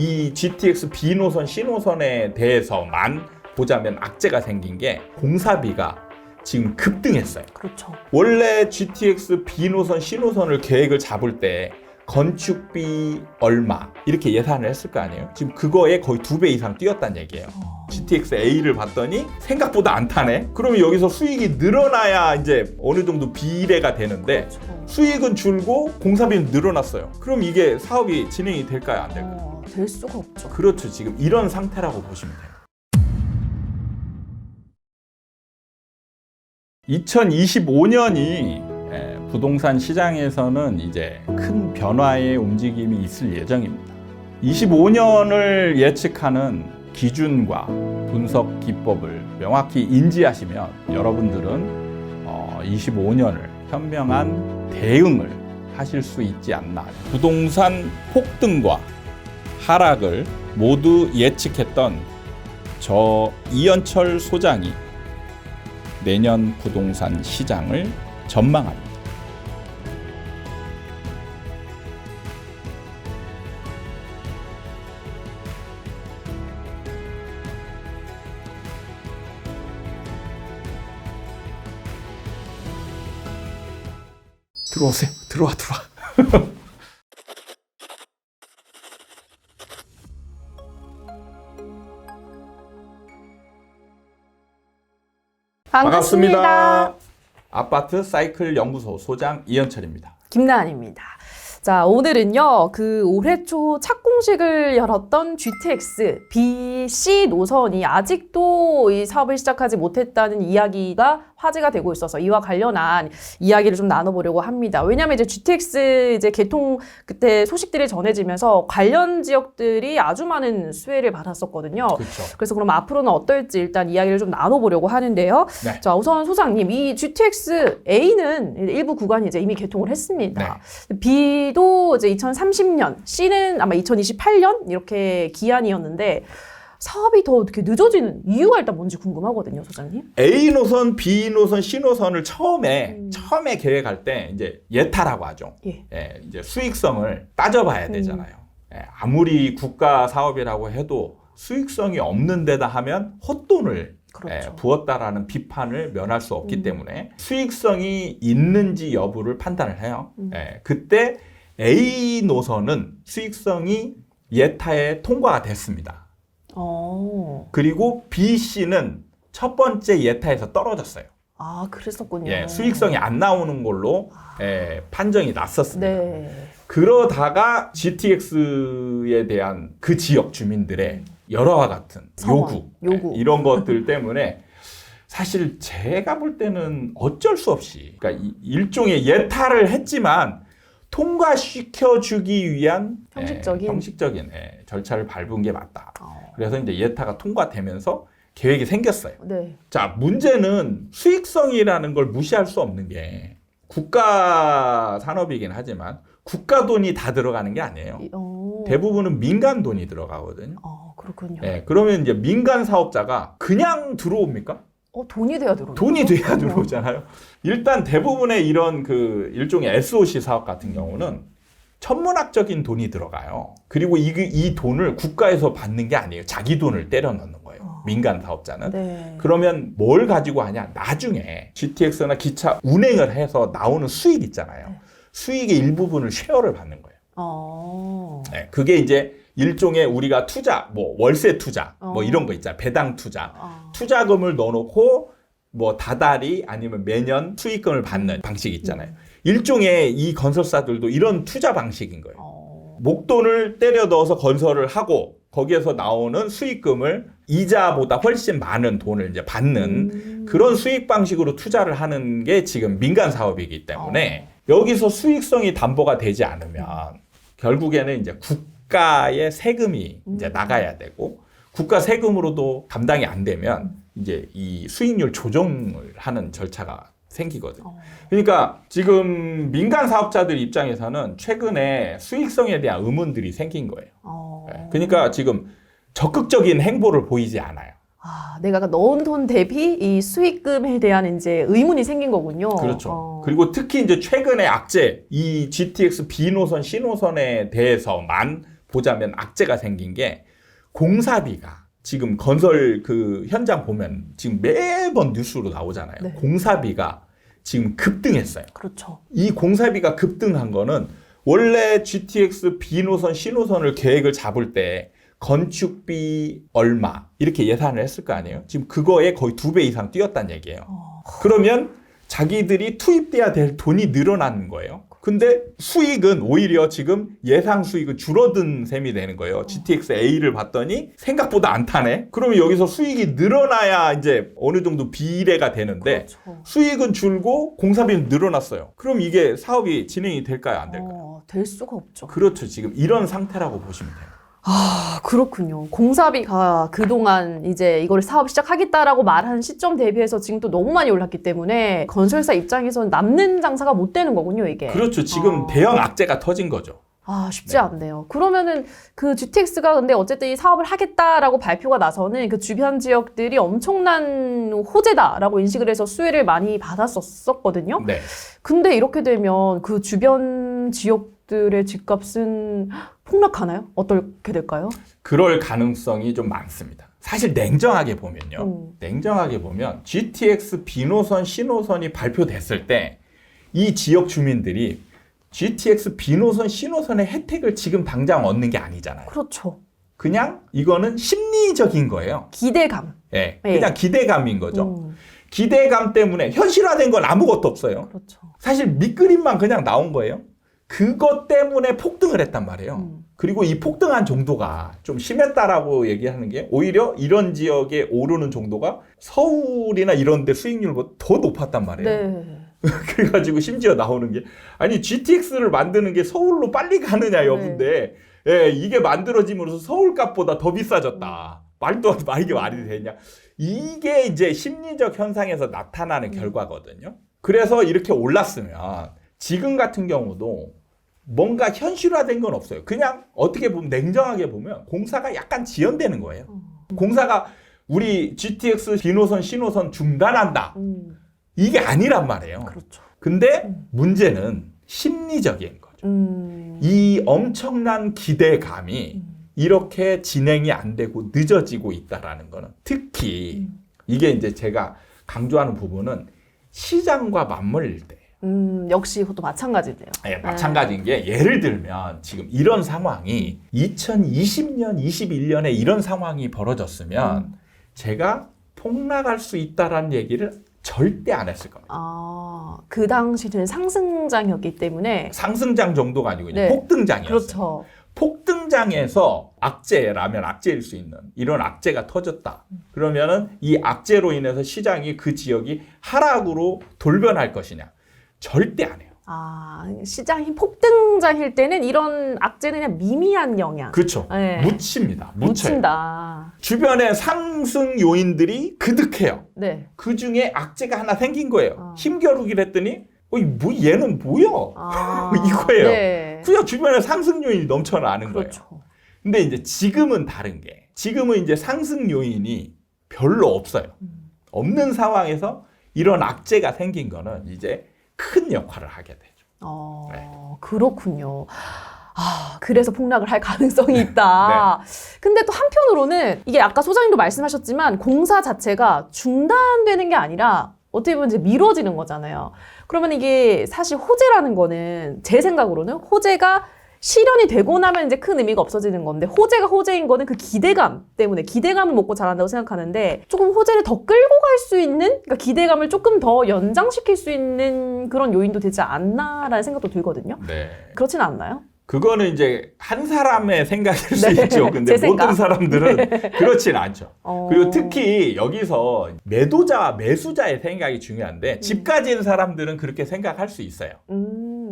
이 GTX B 노선, C 노선에 대해서만 보자면 악재가 생긴 게 공사비가 지금 급등했어요. 그렇죠. 원래 GTX B 노선, C 노선을 계획을 잡을 때 건축비 얼마 이렇게 예산을 했을 거 아니에요. 지금 그거에 거의 2배 이상 뛰었다는 얘기예요. GTX A를 봤더니 생각보다 안 타네. 그러면 여기서 수익이 늘어나야 이제 어느 정도 비례가 되는데 그렇죠. 수익은 줄고 공사비는 늘어났어요. 그럼 이게 사업이 진행이 될까요, 안 될까요? 될 수가 없죠. 그렇죠. 지금 이런 상태라고 보시면 돼요. 2025년이 부동산 시장에서는 이제 큰 변화의 움직임이 있을 예정입니다. 25년을 예측하는 기준과 분석 기법을 명확히 인지하시면 여러분들은 25년을 현명한 대응을 하실 수 있지 않나. 부동산 폭등과 하락을 모두 예측했던 저 이현철 소장이 내년 부동산 시장을 전망합니다. 들어오세요. 들어와. 반갑습니다. 아파트 사이클 연구소 소장 이현철입니다. 김나은입니다. 자, 오늘은요, 올해 초 착공식을 열었던 GTX B, C 노선이 아직도 이 사업을 시작하지 못했다는 이야기가 화제가 되고 있어서 이와 관련한 이야기를 좀 나눠보려고 합니다. 왜냐하면 이제 GTX 개통 그때 소식들이 전해지면서 관련 지역들이 아주 많은 수혜를 받았었거든요. 그렇죠. 그래서 그럼 앞으로는 어떨지 일단 이야기를 좀 나눠보려고 하는데요. 네. 자, 우선 소장님, 이 GTX A는 일부 구간이 이제 이미 개통을 했습니다. 네. B도 이제 2030년, C는 아마 2028년 이렇게 기한이었는데 사업이 더 어떻게 늦어지는 이유가 일단 뭔지 궁금하거든요, 소장님. A 노선, B 노선, C 노선을 처음에 계획할 때 이제 예타라고 하죠. 예. 이제 수익성을 따져봐야 되잖아요. 아무리 국가 사업이라고 해도 수익성이 없는 데다 하면 헛돈을 그렇죠. 부었다라는 비판을 면할 수 없기 때문에 수익성이 있는지 여부를 판단을 해요. 그때 A 노선은 수익성이 예타에 통과가 됐습니다. 그리고 B, C는 첫 번째 예타에서 떨어졌어요. 아, 그랬었군요. 수익성이 안 나오는 걸로 판정이 났었습니다. 네. 그러다가 GTX에 대한 그 지역 주민들의 여러와 같은 요구. 이런 것들 때문에 사실 제가 볼 때는 어쩔 수 없이 그러니까 일종의 예타를 했지만 통과시켜주기 위한 형식적인 절차를 밟은 게 맞다. 그래서 이제 예타가 통과되면서 계획이 생겼어요. 네. 자, 문제는 수익성이라는 걸 무시할 수 없는 게 국가 산업이긴 하지만 국가 돈이 다 들어가는 게 아니에요. 대부분은 민간 돈이 들어가거든요. 그렇군요. 그러면 이제 민간 사업자가 그냥 들어옵니까? 돈이 돼야 들어오죠. 돈이 돼야 들어오잖아요. 일단 대부분의 이런 일종의 SOC 사업 같은 경우는 천문학적인 돈이 들어가요. 그리고 이 돈을 국가에서 받는 게 아니에요. 자기 돈을 때려 넣는 거예요. 민간 사업자는. 네. 그러면 뭘 가지고 하냐? 나중에 GTX나 기차 운행을 해서 나오는 수익 있잖아요. 수익의 일부분을 쉐어를 받는 거예요. 그게 이제 일종의 우리가 투자, 월세 투자, 이런 거 있잖아요. 배당 투자. 투자금을 넣어놓고 다달이 아니면 매년 수익금을 받는 방식이 있잖아요. 일종의 이 건설사들도 이런 투자 방식인 거예요. 목돈을 때려 넣어서 건설을 하고 거기에서 나오는 수익금을 이자보다 훨씬 많은 돈을 이제 받는 그런 수익 방식으로 투자를 하는 게 지금 민간 사업이기 때문에 여기서 수익성이 담보가 되지 않으면 결국에는 이제 국가의 세금이 이제 나가야 되고 국가 세금으로도 감당이 안 되면 이제 이 수익률 조정을 하는 절차가 생기거든요. 그러니까 지금 민간 사업자들 입장에서는 최근에 수익성에 대한 의문들이 생긴 거예요. 그러니까 지금 적극적인 행보를 보이지 않아요. 내가 넣은 돈 대비 이 수익금에 대한 이제 의문이 생긴 거군요. 그렇죠. 그리고 특히 이제 최근에 악재, 이 GTX B 노선, C 노선에 대해서만 보자면 악재가 생긴 게 공사비가 지금 건설 그 현장 보면 지금 매번 뉴스로 나오잖아요. 네. 공사비가 지금 급등했어요. 그렇죠. 이 공사비가 급등한 거는 원래 GTX B노선, C노선을 계획을 잡을 때 건축비 얼마 이렇게 예산을 했을 거 아니에요. 지금 그거에 거의 2배 이상 뛰었다는 얘기예요. 그러면 자기들이 투입돼야 될 돈이 늘어나는 거예요. 근데 수익은 오히려 지금 예상 수익은 줄어든 셈이 되는 거예요. GTX A를 봤더니 생각보다 안 타네. 그러면 여기서 수익이 늘어나야 이제 어느 정도 비례가 되는데 그렇죠. 수익은 줄고 공사비는 늘어났어요. 그럼 이게 사업이 진행이 될까요? 안 될까요? 될 수가 없죠. 그렇죠. 지금 이런 상태라고 보시면 돼요. 아, 그렇군요. 공사비가 그동안 이제 이걸 사업 시작하겠다라고 말한 시점 대비해서 지금 또 너무 많이 올랐기 때문에 건설사 입장에서는 남는 장사가 못 되는 거군요, 이게. 그렇죠. 지금 대형 악재가 터진 거죠. 아, 쉽지 네. 않네요. 그러면은 그 GTX가 근데 어쨌든 이 사업을 하겠다라고 발표가 나서는 그 주변 지역들이 엄청난 호재다라고 인식을 해서 수혜를 많이 받았었거든요. 네. 근데 이렇게 되면 그 주변 지역들의 집값은 폭락하나요? 어떻게 될까요? 그럴 가능성이 좀 많습니다. 사실 냉정하게 보면요. 냉정하게 보면 GTX B노선, C노선이 발표됐을 때 이 지역 주민들이 GTX B노선, C노선의 혜택을 지금 당장 얻는 게 아니잖아요. 그렇죠. 그냥 이거는 심리적인 거예요. 기대감. 예, 네. 그냥 기대감인 거죠. 기대감 때문에 현실화된 건 아무것도 없어요. 그렇죠. 사실 밑그림만 그냥 나온 거예요. 그것 때문에 폭등을 했단 말이에요. 그리고 이 폭등한 정도가 좀 심했다라고 얘기하는 게 오히려 이런 지역에 오르는 정도가 서울이나 이런 데 수익률보다 더 높았단 말이에요. 네. 그래가지고 심지어 나오는 게 아니 GTX를 만드는 게 서울로 빨리 가느냐 여부인데 예, 이게 만들어짐으로써 서울값보다 더 비싸졌다. 말도 안 돼. 이게 말이 되냐. 이게 이제 심리적 현상에서 나타나는 결과거든요. 그래서 이렇게 올랐으면 지금 같은 경우도 뭔가 현실화된 건 없어요. 그냥 어떻게 보면 냉정하게 보면 공사가 약간 지연되는 거예요. 공사가 우리 GTX B노선, C노선 중단한다. 이게 아니란 말이에요. 그렇죠. 근데 문제는 심리적인 거죠. 이 엄청난 기대감이 이렇게 진행이 안 되고 늦어지고 있다라는 거는 특히 이게 이제 제가 강조하는 부분은 시장과 맞물릴 때 역시 그것도 마찬가지네요. 네, 마찬가지인 게 예를 들면 지금 이런 상황이 2020년, 21년에 이런 상황이 벌어졌으면 제가 폭락할 수 있다라는 얘기를 절대 안 했을 겁니다. 아, 그 당시는 상승장이었기 때문에 상승장 정도가 아니고 네. 폭등장이었어요. 그렇죠. 폭등장에서 악재라면 악재일 수 있는 이런 악재가 터졌다. 그러면은 이 악재로 인해서 시장이 그 지역이 하락으로 돌변할 것이냐? 절대 안 해요. 아, 시장이 폭등장일 때는 이런 악재는 그냥 미미한 영향. 그렇죠. 네. 묻힙니다. 묻혀요. 묻힌다. 주변에 상승 요인들이 그득해요. 네. 그 중에 악재가 하나 생긴 거예요. 힘겨루기를 했더니 뭐 얘는 뭐야? 아, 이거예요. 네. 그냥 주변에 상승 요인이 넘쳐나는 그렇죠. 거예요. 근데 이제 지금은 다른 게 지금은 이제 상승 요인이 별로 없어요. 없는 상황에서 이런 악재가 생긴 거는 이제 큰 역할을 하게 되죠. 네. 그렇군요. 아, 그래서 폭락을 할 가능성이 있다. 근데 또 한편으로는 이게 아까 소장님도 말씀하셨지만 공사 자체가 중단되는 게 아니라 어떻게 보면 이제 미뤄지는 거잖아요. 그러면 이게 사실 호재라는 거는 제 생각으로는 호재가 실현이 되고 나면 이제 큰 의미가 없어지는 건데 호재가 호재인 거는 그 기대감 때문에 기대감을 먹고 자란다고 생각하는데 조금 호재를 더 끌고 갈 수 있는 그러니까 기대감을 조금 더 연장시킬 수 있는 그런 요인도 되지 않나라는 생각도 들거든요. 네. 그렇지는 않나요? 그거는 이제 한 사람의 생각일 수 네. 있죠. 근데 제 모든 생각. 사람들은 그렇진 않죠. 그리고 특히 여기서 매도자와 매수자의 생각이 중요한데 집 가진 사람들은 그렇게 생각할 수 있어요.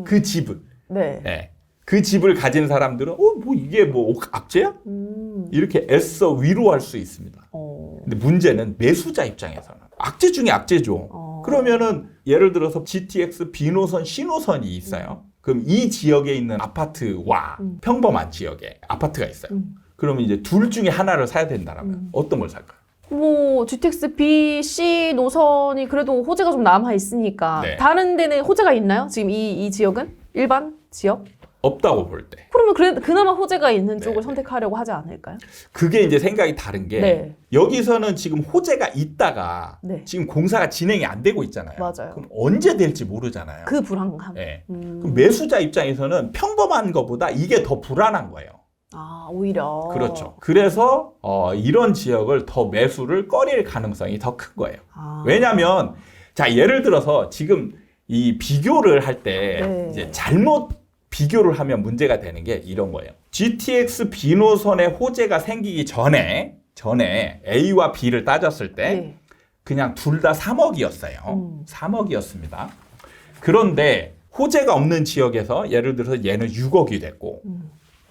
그 집을. 네. 네. 그 집을 가진 사람들은 뭐 이게 뭐 악재야? 이렇게 애써 위로할 수 있습니다. 근데 문제는 매수자 입장에서는 악재 중에 악재죠. 그러면은 예를 들어서 GTX B노선, C노선이 있어요. 그럼 이 지역에 있는 아파트와 평범한 지역에 아파트가 있어요. 그러면 이제 둘 중에 하나를 사야 된다라면 어떤 걸 살까요? 뭐 GTX B, C 노선이 그래도 호재가 좀 남아 있으니까 네. 다른 데는 호재가 있나요? 지금 이 지역은 일반 지역? 없다고 볼 때. 그러면 그나마 호재가 있는 네, 쪽을 네. 선택하려고 하지 않을까요? 그게 이제 생각이 다른 게 네. 여기서는 지금 호재가 있다가 네. 지금 공사가 진행이 안 되고 있잖아요. 맞아요. 그럼 언제 될지 모르잖아요. 그 불안감. 네. 그럼 매수자 입장에서는 평범한 것보다 이게 더 불안한 거예요. 아, 오히려. 그렇죠. 그래서 이런 지역을 더 매수를 꺼릴 가능성이 더 큰 거예요. 아. 왜냐하면 자 예를 들어서 지금 이 비교를 할 때 네. 이제 잘못 비교를 하면 문제가 되는 게 이런 거예요. GTX B 노선에 호재가 생기기 전에 A와 B를 따졌을 때 네. 그냥 둘 다 3억이었어요. 3억이었습니다. 그런데 호재가 없는 지역에서 예를 들어서 얘는 6억이 됐고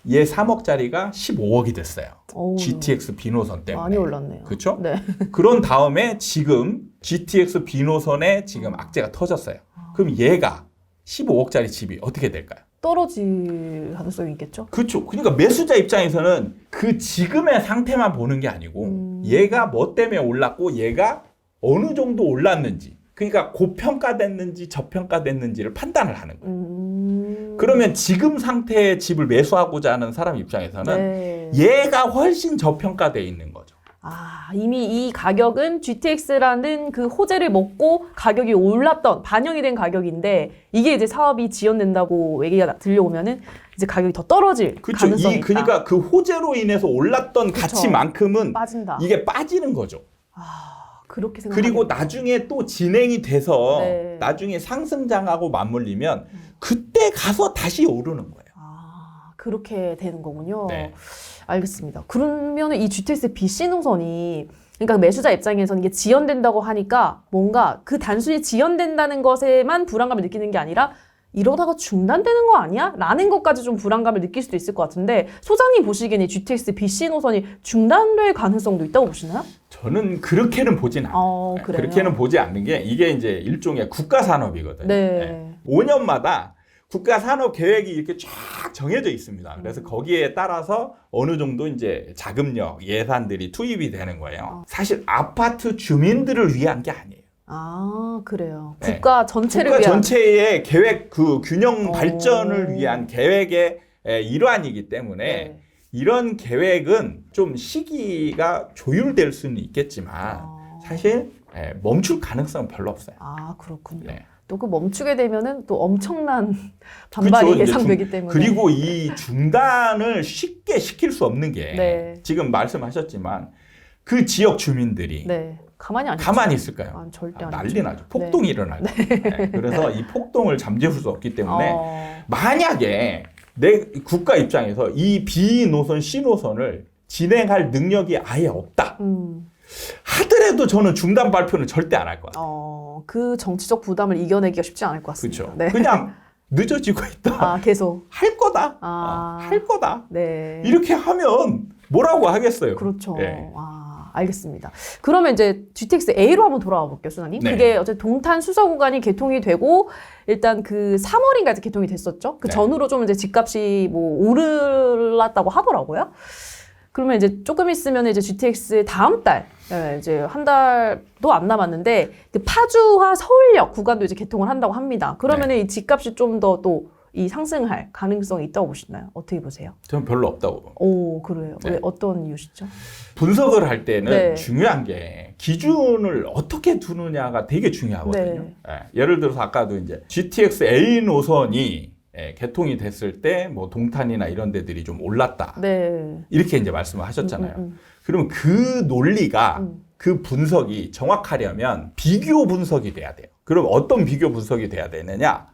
얘 3억짜리가 15억이 됐어요. 어우, GTX B 노선 때문에. 많이 올랐네요. 그렇죠? 네. 그런 다음에 지금 GTX B 노선에 지금 악재가 터졌어요. 그럼 얘가 15억짜리 집이 어떻게 될까요? 떨어질 가능성이 있겠죠? 그렇죠. 그러니까 매수자 입장에서는 그 지금의 상태만 보는 게 아니고 얘가 뭐 때문에 올랐고 얘가 어느 정도 올랐는지 그러니까 고평가됐는지 저평가됐는지를 판단을 하는 거예요. 그러면 지금 상태의 집을 매수하고자 하는 사람 입장에서는 네. 얘가 훨씬 저평가되어 있는 거죠. 아, 이미 이 가격은 GTX라는 그 호재를 먹고 가격이 올랐던, 반영이 된 가격인데, 이게 이제 사업이 지연된다고 얘기가 들려오면은, 이제 가격이 더 떨어질 그렇죠. 가능성이 있다. 그러니까 그 호재로 인해서 올랐던 그쵸. 가치만큼은 빠진다. 이게 빠지는 거죠. 아, 그렇게 생각하면 그리고 나중에 또 진행이 돼서 네. 나중에 상승장하고 맞물리면 그때 가서 다시 오르는 거예요. 아, 그렇게 되는 거군요. 네. 알겠습니다. 그러면 이 GTX BC 노선이 그러니까 매수자 입장에서는 이게 지연된다고 하니까 뭔가 그 단순히 지연된다는 것에만 불안감을 느끼는 게 아니라 이러다가 중단되는 거 아니야? 라는 것까지 좀 불안감을 느낄 수도 있을 것 같은데 소장님 보시기에는 이 GTX BC 노선이 중단될 가능성도 있다고 보시나요? 저는 그렇게는 보진 않아요. 그래요? 그렇게는 보지 않는 게 이게 이제 일종의 국가 산업이거든요. 네. 5년마다 국가 산업 계획이 이렇게 쫙 정해져 있습니다. 그래서 거기에 따라서 어느 정도 이제 자금력, 예산들이 투입이 되는 거예요. 사실 아파트 주민들을 위한 게 아니에요. 아, 그래요. 네. 국가 전체를 국가 위한 전체의 계획, 그 균형 오. 발전을 위한 계획의 일환이기 때문에 네. 이런 계획은 좀 시기가 조율될 수는 있겠지만 사실 멈출 가능성은 별로 없어요. 아, 그렇군요. 네. 또 그 멈추게 되면은 또 엄청난 반발이 그렇죠. 예상되기 때문에. 그리고 이 중단을 쉽게 시킬 수 없는 게 네. 지금 말씀하셨지만 그 지역 주민들이 네. 가만히 안 가만히 있죠. 있을까요? 아, 절대 안 난리 있죠. 나죠. 폭동이 일어나죠. 네. 그래서 이 폭동을 잠재울 수 없기 때문에 만약에 내 국가 입장에서 이 B 노선, C 노선을 진행할 능력이 아예 없다. 하더라도 저는 중단 발표는 절대 안 할 거예요. 그 정치적 부담을 이겨내기가 쉽지 않을 것 같습니다. 그렇죠. 네. 그냥 늦어지고 있다. 아, 계속. 할 거다. 아. 할 거다. 네. 이렇게 하면 뭐라고 하겠어요. 그렇죠. 네. 아, 알겠습니다. 그러면 이제 GTX A로 한번 돌아와 볼게요, 수나님. 네. 그게 어제 동탄 수서 구간이 개통이 되고 일단 그 3월인가 개통이 됐었죠. 그 네. 전후로 좀 이제 집값이 뭐 오르렀다고 하더라고요. 그러면 이제 조금 있으면 이제 GTX 다음 달, 이제 한 달도 안 남았는데 그 파주와 서울역 구간도 이제 개통을 한다고 합니다. 그러면 이 집값이 좀 더 또 이 상승할 가능성이 있다고 보시나요? 어떻게 보세요? 저는 별로 없다고 봅니다. 오, 그래요. 네. 왜 어떤 이유시죠? 분석을 할 때는 네. 중요한 게 기준을 어떻게 두느냐가 되게 중요하거든요. 네. 예를 들어서 아까도 이제 GTX A 노선이 개통이 됐을 때 뭐 동탄이나 이런 데들이 좀 올랐다. 네. 이렇게 이제 말씀을 하셨잖아요. 그러면 그 논리가 그 분석이 정확하려면 비교 분석이 돼야 돼요. 그럼 어떤 비교 분석이 돼야 되느냐?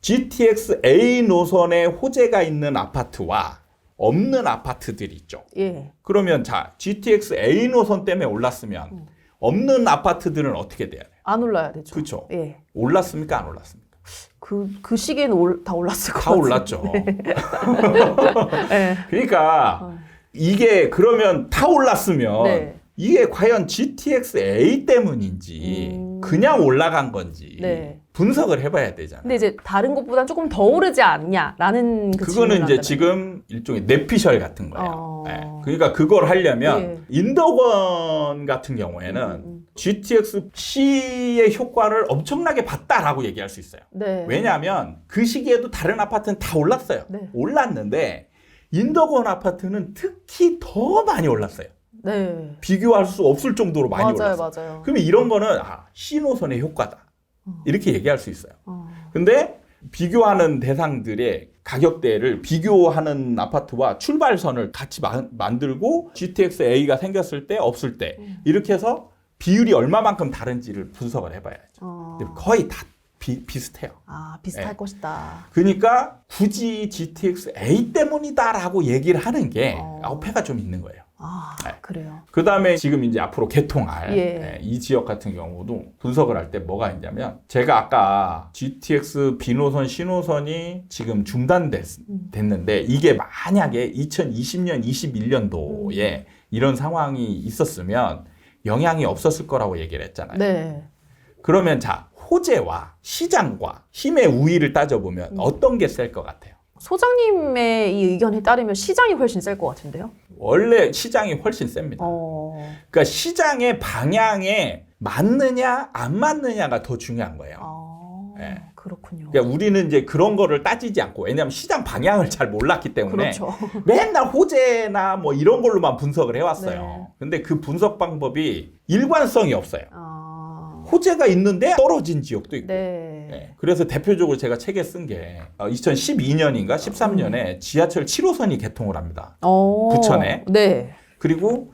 GTX A 노선에 호재가 있는 아파트와 없는 아파트들이 있죠. 예. 그러면 자, GTX A 노선 때문에 올랐으면 없는 아파트들은 어떻게 돼야 돼요? 안 올라야 되죠. 그렇죠. 예. 올랐습니까? 안 올랐습니까? 그 시기에는 다 올랐을 것 다 같아요. 올랐죠. 네. 그러니까 이게 그러면 다 올랐으면 네. 이게 과연 GTX A 때문인지 그냥 올라간 건지 네. 분석을 해봐야 되잖아요. 근데 이제 다른 것보다는 조금 더 오르지 않냐라는 그 그거는 이제 질문을 지금 일종의 뇌피셜 같은 거예요. 어. 네. 그러니까 그걸 하려면 예. 인덕원 같은 경우에는 GTX C의 효과를 엄청나게 봤다라고 얘기할 수 있어요. 네. 왜냐하면 그 시기에도 다른 아파트는 다 올랐어요. 네. 올랐는데 인덕원 아파트는 특히 더 많이 올랐어요. 네. 비교할 수 없을 정도로 많이 올랐어요. 맞아요. 그러면 이런 거는 C노선의 효과다. 이렇게 얘기할 수 있어요. 근데 비교하는 대상들의 가격대를 비교하는 아파트와 출발선을 같이 만들고 GTX A가 생겼을 때 없을 때 이렇게 해서 비율이 얼마만큼 다른지를 분석을 해봐야죠. 근데 거의 다 비슷해요. 비슷할 네. 것이다. 그러니까 굳이 GTX A 때문이다라고 얘기를 하는 게 어폐가 좀 있는 거예요. 네. 그래요. 그 다음에 지금 이제 앞으로 개통할 예. 이 지역 같은 경우도 분석을 할 때 뭐가 있냐면 제가 아까 GTX B노선, C노선이 지금 중단됐는데 이게 만약에 2020년, 21년도에 이런 상황이 있었으면 영향이 없었을 거라고 얘기를 했잖아요. 네. 그러면 자, 호재와 시장과 힘의 우위를 따져보면 어떤 게 셀 것 같아요? 소장님의 이 의견에 따르면 시장이 훨씬 셀 것 같은데요? 원래 시장이 훨씬 셉니다. 그러니까 시장의 방향에 맞느냐 안 맞느냐가 더 중요한 거예요. 네. 그렇군요. 그러니까 우리는 이제 그런 거를 따지지 않고 왜냐하면 시장 방향을 잘 몰랐기 때문에 그렇죠. 맨날 호재나 뭐 이런 걸로만 분석을 해왔어요. 네. 근데 그 분석 방법이 일관성이 없어요. 호재가 있는데 떨어진 지역도 있고. 네. 네. 그래서 대표적으로 제가 책에 쓴 게 2012년인가 13년에 지하철 7호선이 개통을 합니다. 부천에. 네. 그리고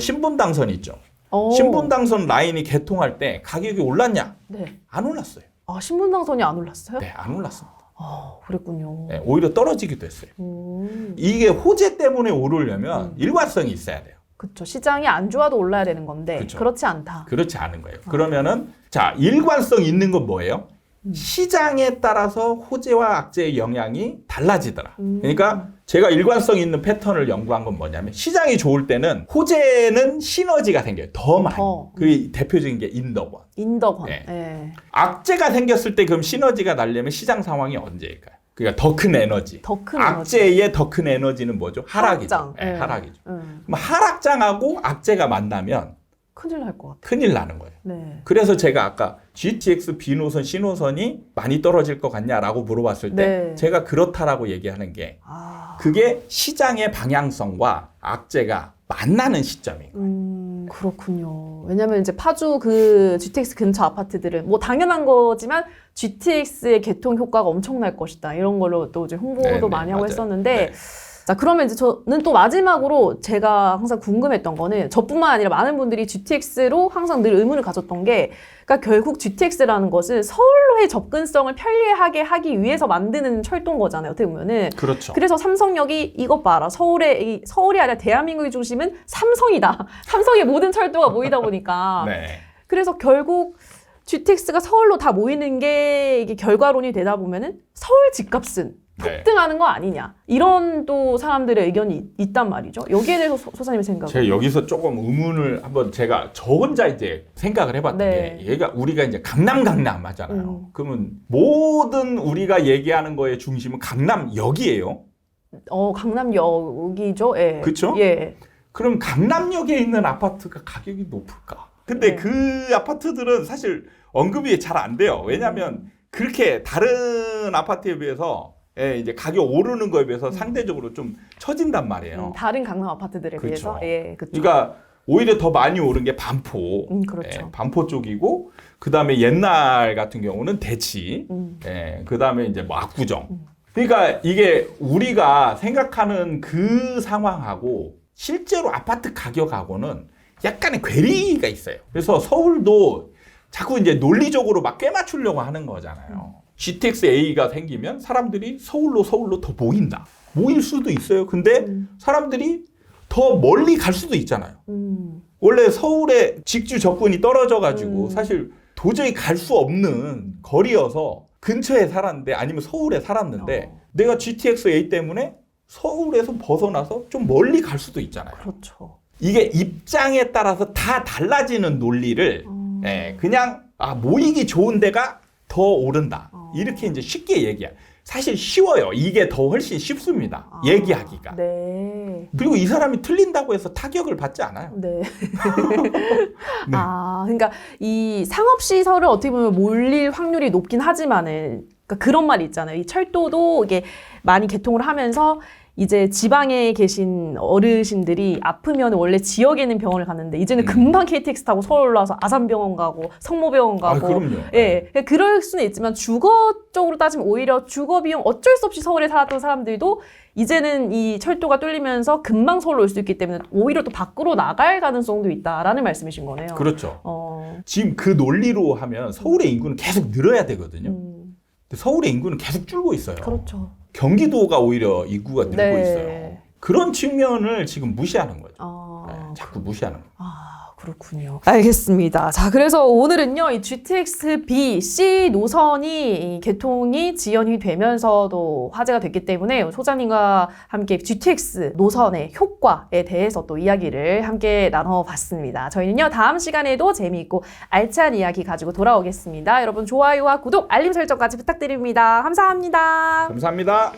신분당선 있죠. 신분당선 라인이 개통할 때 가격이 올랐냐? 네. 안 올랐어요. 신분당선이 안 올랐어요? 네, 안 올랐습니다. 그랬군요. 네, 오히려 떨어지기도 했어요. 이게 호재 때문에 오르려면 일관성이 있어야 돼요. 그렇죠. 시장이 안 좋아도 올라야 되는 건데 그쵸. 그렇지 않다. 그렇지 않은 거예요. 그러면은 자, 일관성 있는 건 뭐예요? 시장에 따라서 호재와 악재의 영향이 달라지더라. 그러니까 제가 일관성 있는 패턴을 연구한 건 뭐냐면 시장이 좋을 때는 호재는 시너지가 생겨요. 더 많이. 그 대표적인 게 인덕원. 네. 네. 악재가 생겼을 때 그럼 시너지가 나려면 시장 상황이 언제일까요? 그러니까 더 큰 에너지. 악재의 더 큰 에너지는 뭐죠? 하락이죠. 하락장. 네, 하락이죠. 그럼 하락장하고 악재가 만나면 큰일 날 것 같아요. 큰일 나는 거예요. 네. 그래서 제가 아까 GTX B노선, C노선이 많이 떨어질 것 같냐라고 물어봤을 때 네. 제가 그렇다라고 얘기하는 게 그게 시장의 방향성과 악재가 만나는 시점인 거예요. 그렇군요. 왜냐면 이제 파주 그 GTX 근처 아파트들은 뭐 당연한 거지만 GTX의 개통 효과가 엄청날 것이다. 이런 걸로 또 이제 홍보도 네네, 많이 하고 맞아요. 했었는데 네. 자, 그러면 이제 저는 또 마지막으로 제가 항상 궁금했던 거는 저뿐만 아니라 많은 분들이 GTX로 항상 늘 의문을 가졌던 게 그러니까 결국 GTX라는 것은 서울로의 접근성을 편리하게 하기 위해서 만드는 철도인 거잖아요. 어떻게 보면은. 그렇죠. 그래서 삼성역이 이것 봐라. 서울이 아니라 대한민국의 중심은 삼성이다. 삼성의 모든 철도가 모이다 보니까. 네. 그래서 결국 GTX가 서울로 다 모이는 게 이게 결과론이 되다 보면은 서울 집값은 폭등하는 거 아니냐. 이런 또 사람들의 의견이 있단 말이죠. 여기에 대해서 소사님의 생각은? 제가 여기서 조금 의문을 한번 제가 저 혼자 이제 생각을 해봤던 네. 게 얘가 우리가 이제 강남 하잖아요. 그러면 모든 우리가 얘기하는 거의 중심은 강남역이에요. 강남역이죠. 예. 그쵸? 예. 그럼 강남역에 있는 아파트가 가격이 높을까? 근데 네. 그 아파트들은 사실 언급이 잘 안 돼요. 왜냐하면 그렇게 다른 아파트에 비해서 이제 가격 오르는 거에 비해서 상대적으로 좀 처진단 말이에요. 다른 강남 아파트들에 그쵸. 비해서. 예, 그렇죠. 그러니까 오히려 더 많이 오른 게 반포. 그렇죠. 반포 쪽이고 그다음에 옛날 같은 경우는 대치. 그다음에 이제 뭐 압구정. 그러니까 이게 우리가 생각하는 그 상황하고 실제로 아파트 가격하고는 약간의 괴리가 있어요. 그래서 서울도 자꾸 이제 논리적으로 막 꿰맞추려고 하는 거잖아요. GTX A가 생기면 사람들이 서울로 더 모인다. 모일 수도 있어요. 근데 사람들이 더 멀리 갈 수도 있잖아요. 원래 서울에 직주 접근이 떨어져가지고 사실 도저히 갈 수 없는 거리여서 근처에 살았는데 아니면 서울에 살았는데 내가 GTX A 때문에 서울에서 벗어나서 좀 멀리 갈 수도 있잖아요. 그렇죠. 이게 입장에 따라서 다 달라지는 논리를 그냥 모이기 좋은 데가 더 오른다. 이렇게 이제 쉽게 얘기해. 사실 쉬워요. 이게 더 훨씬 쉽습니다. 얘기하기가. 네. 그리고 이 사람이 틀린다고 해서 타격을 받지 않아요. 네. 네. 그러니까 이 상업시설을 어떻게 보면 몰릴 확률이 높긴 하지만은, 그러니까 그런 말이 있잖아요. 이 철도도 이게 많이 개통을 하면서 이제 지방에 계신 어르신들이 아프면 원래 지역에 있는 병원을 갔는데 이제는 금방 KTX 타고 서울 올라와서 아산병원 가고 성모병원 가고. 그럼요. 예. 그럴 수는 있지만 주거 쪽으로 따지면 오히려 주거 비용 어쩔 수 없이 서울에 살았던 사람들도 이제는 이 철도가 뚫리면서 금방 서울로 올 수 있기 때문에 오히려 또 밖으로 나갈 가능성도 있다라는 말씀이신 거네요. 그렇죠. 지금 그 논리로 하면 서울의 인구는 계속 늘어야 되거든요. 근데 서울의 인구는 계속 줄고 있어요. 그렇죠. 경기도가 오히려 인구가 늘고 네. 있어요. 그런 측면을 지금 무시하는 거죠. 네, 자꾸 무시하는 거죠. 그렇군요. 알겠습니다. 자, 그래서 오늘은요, 이 GTX B, C 노선이 개통이 지연이 되면서도 화제가 됐기 때문에 소장님과 함께 GTX 노선의 효과에 대해서 또 이야기를 함께 나눠봤습니다. 저희는요, 다음 시간에도 재미있고 알찬 이야기 가지고 돌아오겠습니다. 여러분 좋아요와 구독, 알림 설정까지 부탁드립니다. 감사합니다. 감사합니다.